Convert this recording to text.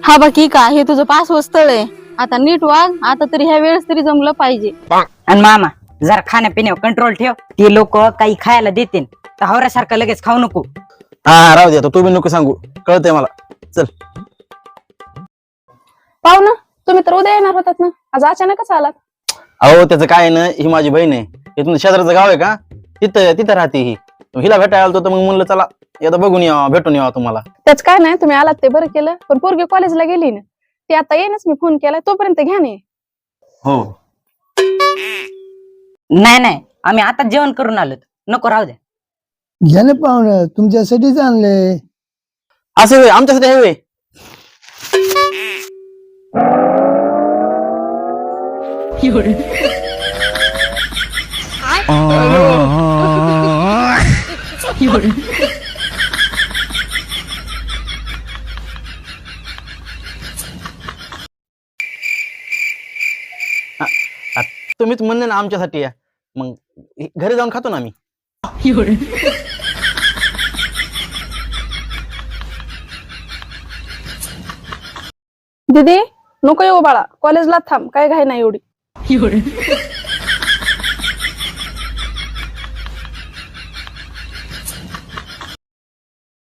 हा बाकी का हे तुझं पास स्थळ आहे. आता नीट वाग. आता तरी ह्या वेळेस तरी जमलं पाहिजे. आणि मामा जरा खाण्यापिण्यावर कंट्रोल ठेव. ते लोक काही खायला देतील तर हवऱ्यासारखं लगेच खाऊ नको. हा राहू दे आता, तू बी नको सांगू, कळतंय मला. चल. पाहुणा तुम्ही तर उद्या येणार होतात ना, आज अचानकच आलात. अहो त्याचं काय आहे ना, ही माझी बहीण आहे. इथून शेजारचं गाव आहे का, तिथं तिथं राहते ही. हिला भेटायला आलतो तर मग म्हणलं चला एकदा बघून यावा, भेटून यावा तुम्हाला. त्याच काय नाही, तुम्ही आलात ते बरं केलं. पण पोरगी कॉलेजला गेली ना, ती आता येईनच. मी फोन केलाय तोपर्यंत घ्या नाही. हो. नाही आम्ही आता जेवण करून आलो. नको राहू द्या. घ्या ना पाहुणं, तुमच्यासाठीच आणलंय. असं होय, आमच्यासाठी आहे होय. तुम्हीच म्हणले ना आमच्यासाठी या, मग घरी जाऊन खातो ना आम्ही. दीदी नको येऊ बाळा, कॉलेजला थांब, काय घाई नाही एवढी.